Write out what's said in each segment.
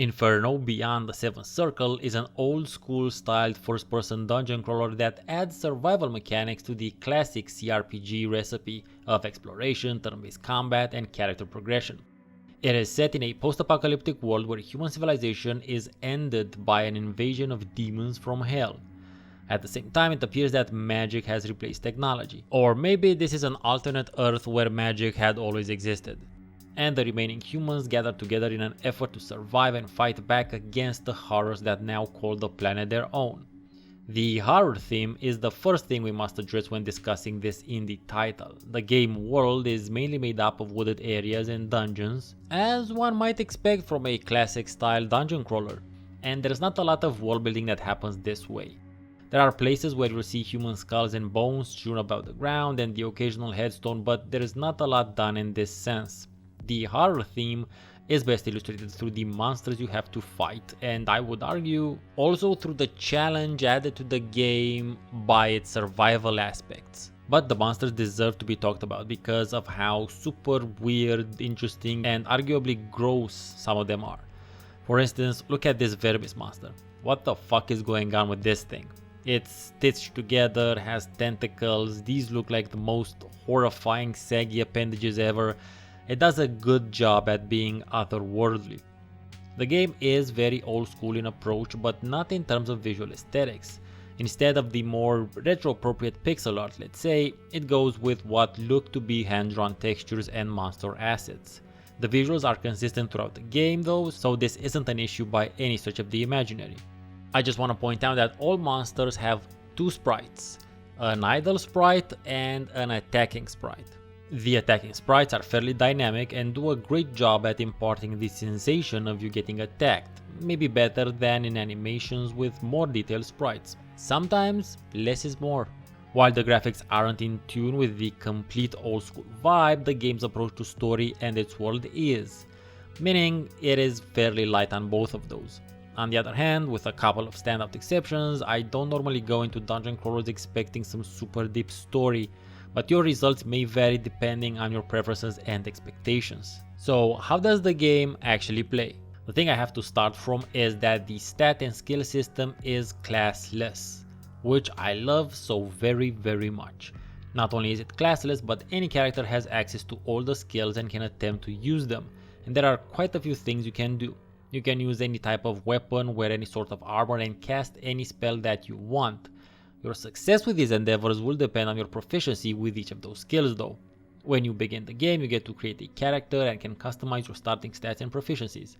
Inferno Beyond the Seventh Circle is an old-school styled first-person dungeon crawler that adds survival mechanics to the classic cRPG recipe of exploration, turn-based combat, and character progression. It is set in a post-apocalyptic world where human civilization is ended by an invasion of demons from hell. At the same time, it appears that magic has replaced technology. Or maybe this is an alternate Earth where magic had always existed, and the remaining humans gather together in an effort to survive and fight back against the horrors that now call the planet their own. The horror theme is the first thing we must address when discussing this in the title. The game world is mainly made up of wooded areas and dungeons, as one might expect from a classic style dungeon crawler, and there's not a lot of world building that happens this way. There are places where you'll see human skulls and bones strewn about the ground and the occasional headstone, but there is not a lot done in this sense. The horror theme is best illustrated through the monsters you have to fight, and I would argue also through the challenge added to the game by its survival aspects. But the monsters deserve to be talked about because of how super weird, interesting, and arguably gross some of them are. For instance, look at this Verbis monster. What the fuck is going on with this thing? It's stitched together, has tentacles, these look like the most horrifying saggy appendages ever. It does a good job at being otherworldly. The game is very old school in approach, but not in terms of visual aesthetics. Instead of the more retro appropriate pixel art, let's say, it goes with what look to be hand-drawn textures and monster assets. The visuals are consistent throughout the game though, so this isn't an issue by any stretch of the imaginary. I just want to point out that all monsters have two sprites, an idle sprite and an attacking sprite. The attacking sprites are fairly dynamic and do a great job at imparting the sensation of you getting attacked, maybe better than in animations with more detailed sprites. Sometimes less is more. While the graphics aren't in tune with the complete old school vibe, the game's approach to story and its world is, meaning it is fairly light on both of those. On the other hand, with a couple of standout exceptions, I don't normally go into dungeon crawlers expecting some super deep story, but your results may vary depending on your preferences and expectations. So how does the game actually play? The thing I have to start from is that the stat and skill system is classless, which I love so very much. Not only is it classless, but any character has access to all the skills and can attempt to use them, and there are quite a few things you can do. You can use any type of weapon, wear any sort of armor, and cast any spell that you want. Your success with these endeavors will depend on your proficiency with each of those skills though. When you begin the game, you get to create a character and can customize your starting stats and proficiencies.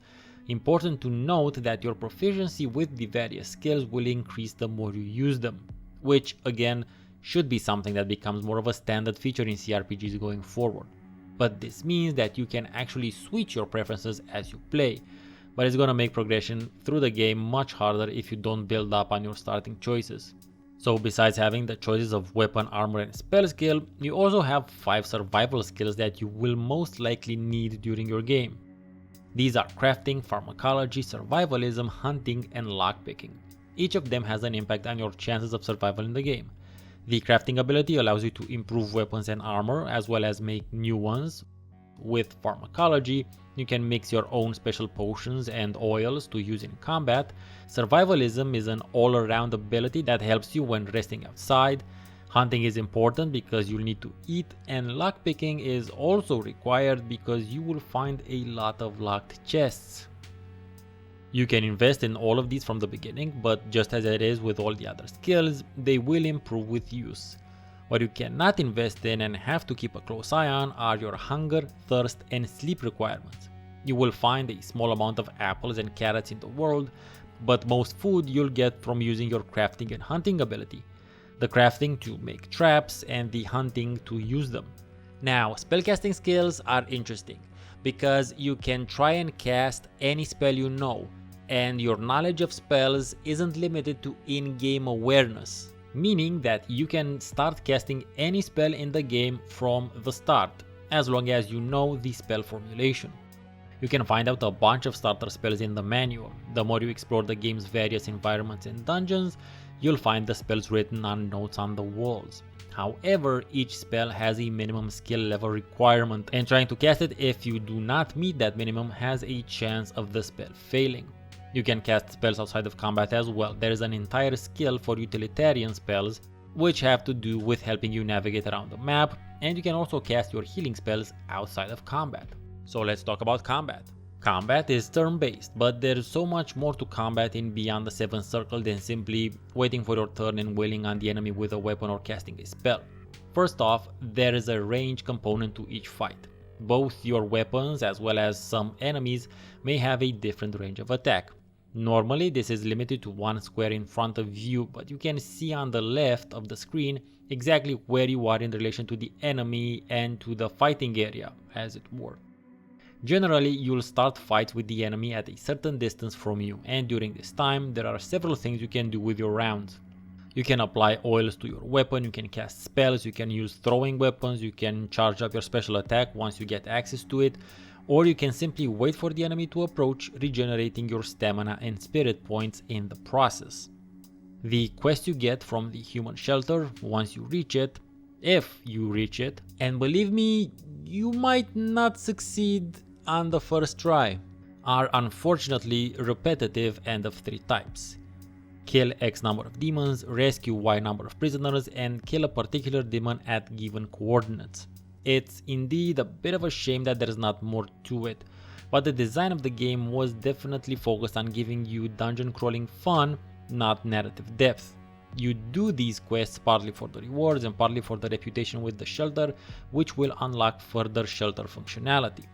Important to note that your proficiency with the various skills will increase the more you use them, which again should be something that becomes more of a standard feature in cRPGs going forward. But this means that you can actually switch your preferences as you play, but it's gonna make progression through the game much harder if you don't build up on your starting choices. So besides having the choices of weapon, armor, and spell skill, you also have 5 survival skills that you will most likely need during your game. These are crafting, pharmacology, survivalism, hunting, and lockpicking. Each of them has an impact on your chances of survival in the game. The crafting ability allows you to improve weapons and armor as well as make new ones. With pharmacology, you can mix your own special potions and oils to use in combat. Survivalism is an all-around ability that helps you when resting outside. Hunting is important because you'll need to eat, and lockpicking is also required because you will find a lot of locked chests. You can invest in all of these from the beginning, but just as it is with all the other skills, they will improve with use. What you cannot invest in and have to keep a close eye on are your hunger, thirst, and sleep requirements. You will find a small amount of apples and carrots in the world, but most food you'll get from using your crafting and hunting ability. The crafting to make traps and the hunting to use them. Now, spellcasting skills are interesting because you can try and cast any spell you know, and your knowledge of spells isn't limited to in-game awareness, meaning that you can start casting any spell in the game from the start, as long as you know the spell formulation. You can find out a bunch of starter spells in the manual. The more you explore the game's various environments and dungeons, you'll find the spells written on notes on the walls. However, each spell has a minimum skill level requirement, and trying to cast it if you do not meet that minimum has a chance of the spell failing. You can cast spells outside of combat as well. There is an entire skill for utilitarian spells, which have to do with helping you navigate around the map, and you can also cast your healing spells outside of combat. So let's talk about combat. Combat is turn-based, but there is so much more to combat in Beyond the Seventh Circle than simply waiting for your turn and wailing on the enemy with a weapon or casting a spell. First off, there is a range component to each fight. Both your weapons as well as some enemies may have a different range of attack. Normally this is limited to one square in front of you, but you can see on the left of the screen exactly where you are in relation to the enemy and to the fighting area, as it were. Generally, you'll start fights with the enemy at a certain distance from you, and during this time there are several things you can do with your rounds. You can apply oils to your weapon, you can cast spells, you can use throwing weapons, you can charge up your special attack once you get access to it, or you can simply wait for the enemy to approach, regenerating your stamina and spirit points in the process. The quest you get from the human shelter, once you reach it, if you reach it, and believe me, you might not succeed on the first try, are unfortunately repetitive and of three types. Kill X number of demons, rescue Y number of prisoners, and kill a particular demon at given coordinates. It's indeed a bit of a shame that there is not more to it, but the design of the game was definitely focused on giving you dungeon crawling fun, not narrative depth. You do these quests partly for the rewards and partly for the reputation with the shelter, which will unlock further shelter functionality.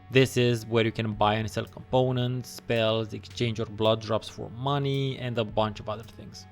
This is where you can buy and sell components, spells, exchange your blood drops for money, and a bunch of other things.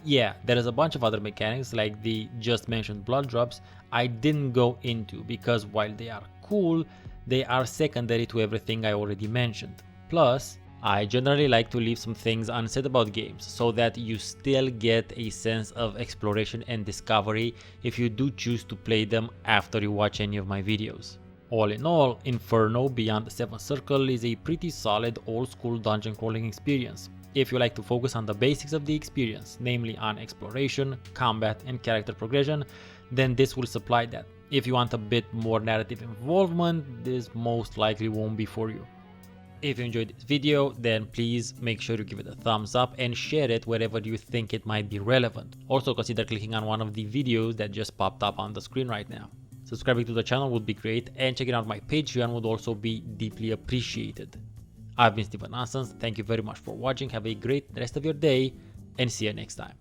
Yeah, there is a bunch of other mechanics like the just mentioned blood drops I didn't go into because while they are cool, they are secondary to everything I already mentioned. Plus, I generally like to leave some things unsaid about games so that you still get a sense of exploration and discovery if you do choose to play them after you watch any of my videos. All in all, Inferno Beyond the Seventh Circle is a pretty solid old-school dungeon crawling experience. If you like to focus on the basics of the experience, namely on exploration, combat, and character progression, then this will supply that. If you want a bit more narrative involvement, this most likely won't be for you. If you enjoyed this video, then please make sure you give it a thumbs up and share it wherever you think it might be relevant. Also consider clicking on one of the videos that just popped up on the screen right now. Subscribing to the channel would be great, and checking out my Patreon would also be deeply appreciated. I've been StefaNonsense, thank you very much for watching, have a great rest of your day, and see you next time.